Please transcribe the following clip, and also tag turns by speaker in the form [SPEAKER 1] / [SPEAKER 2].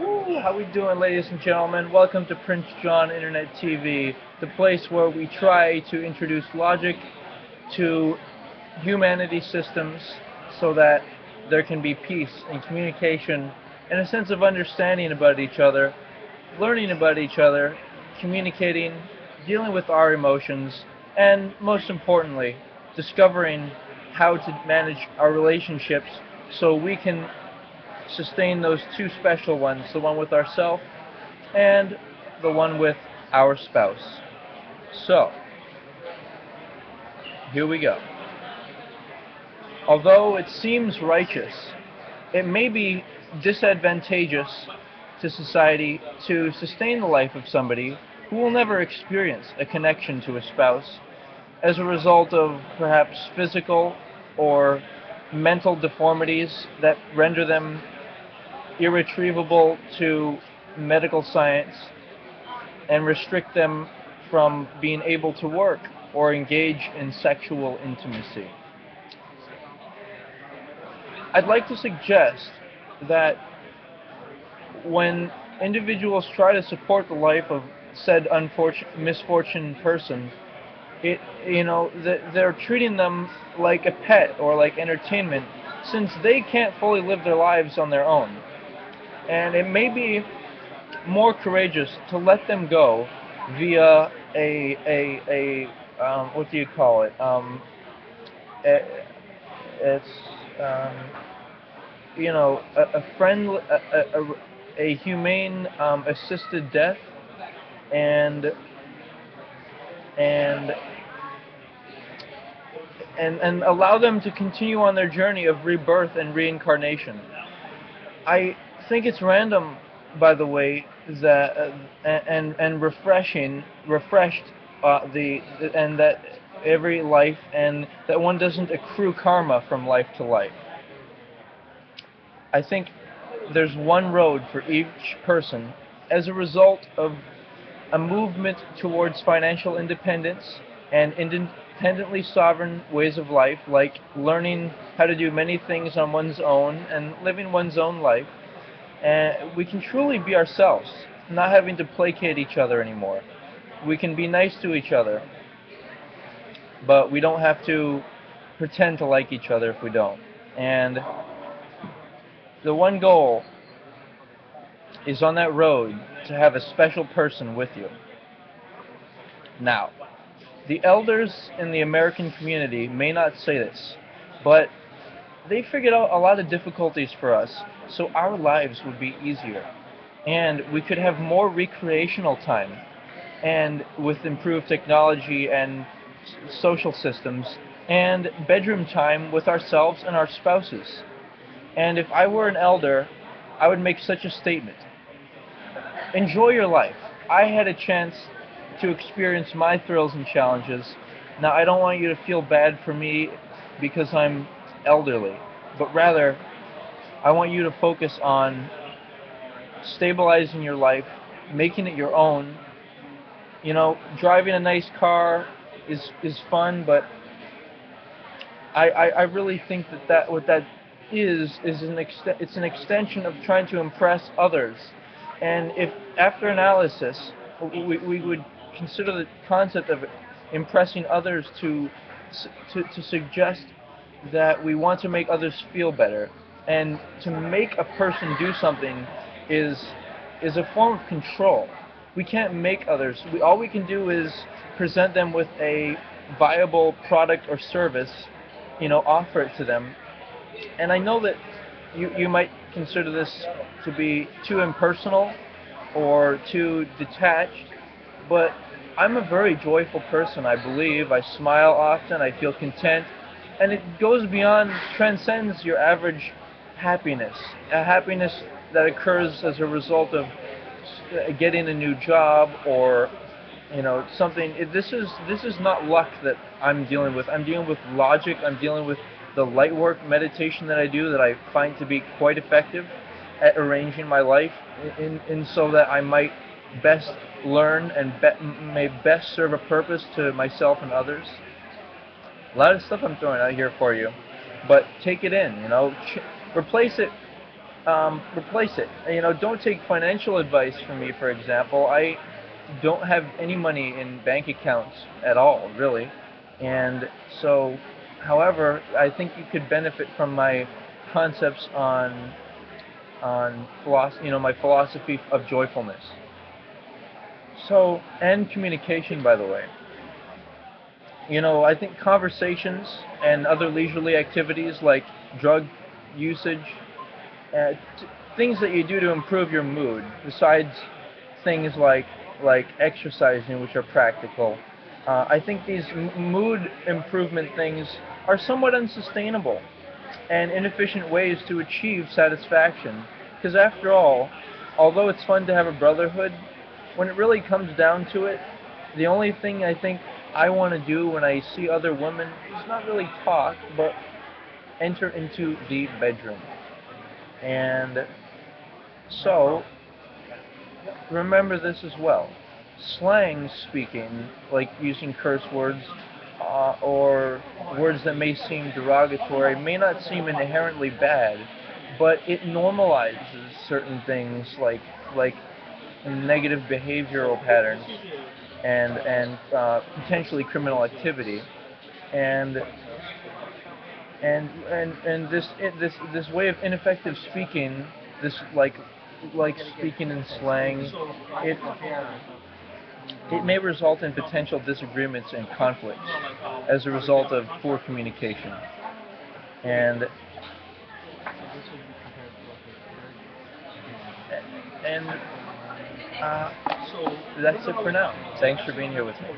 [SPEAKER 1] Woo, how we doing, ladies and gentlemen? Welcome to Prince John Internet TV, the place where we try to introduce logic to humanity systems so that there can be peace and communication and a sense of understanding about each other, learning about each other, communicating, dealing with our emotions, and most importantly, discovering how to manage our relationships so we can sustain those two special ones, the one with ourselves and the one with our spouse. So, here we go. Although it seems righteous, it may be disadvantageous to society to sustain the life of somebody who will never experience a connection to a spouse as a result of perhaps physical or mental deformities that render them irretrievable to medical science and restrict them from being able to work or engage in sexual intimacy. I'd like to suggest that when individuals try to support the life of said misfortune person, they're treating them like a pet or like entertainment, since they can't fully live their lives on their own. And it may be more courageous to let them go via what do you call it? A, it's a friend, a humane assisted death, and and and allow them to continue on their journey of rebirth and reincarnation. I think it's random, by the way, that and refreshed and that every life, and that one doesn't accrue karma from life to life. I think there's one road for each person as a result of a movement towards financial independence and independently sovereign ways of life, like learning how to do many things on one's own and living one's own life. And we can truly be ourselves, not having to placate each other anymore. We can be nice to each other, but we don't have to pretend to like each other if we don't. And the one goal is on that road to have a special person with you. Now, the elders in the American community may not say this, but they figured out a lot of difficulties for us, so our lives would be easier. And we could have more recreational time, and with improved technology and social systems, and bedroom time with ourselves and our spouses. And if I were an elder, I would make such a statement. Enjoy your life. I had a chance to experience my thrills and challenges. Now, I don't want you to feel bad for me because I'm elderly, but rather, I want you to focus on stabilizing your life, making it your own. Driving a nice car is fun, but I really think that what that is it's an extension of trying to impress others. And if after analysis we would consider the concept of impressing others to suggest that we want to make others feel better, and to make a person do something is a form of control. We can't make others. All we can do is present them with a viable product or service, offer it to them. And I know that you might consider this to be too impersonal or too detached, but I'm a very joyful person, I believe. I smile often, I feel content, and it goes beyond, transcends your average happiness. A happiness that occurs as a result of getting a new job, or something. This is not luck that I'm dealing with. I'm dealing with logic. I'm dealing with the light work meditation that I do, that I find to be quite effective at arranging my life in so that I might best learn and may best serve a purpose to myself and others. A lot of stuff I'm throwing out here for you, but take it in. Replace it replace it. Don't take financial advice from me, for example. I don't have any money in bank accounts at all, really. And so, however, I think you could benefit from my concepts on philosophy, my philosophy of joyfulness. So, and communication, by the way. I think conversations and other leisurely activities like drug usage, things that you do to improve your mood, besides things like exercising, which are practical. I think these mood improvement things are somewhat unsustainable and inefficient ways to achieve satisfaction. Because after all, although it's fun to have a brotherhood, when it really comes down to it, the only thing I think I want to do when I see other women is not really talk, but enter into the bedroom. And so, remember this as well. Slang speaking, like using curse words or words that may seem derogatory, may not seem inherently bad, but it normalizes certain things like negative behavioral patterns and potentially criminal activity, and and this way of ineffective speaking, this like speaking in slang, it it may result in potential disagreements and conflicts as a result of poor communication. And and uh, that's it for now. Thanks for being here with me.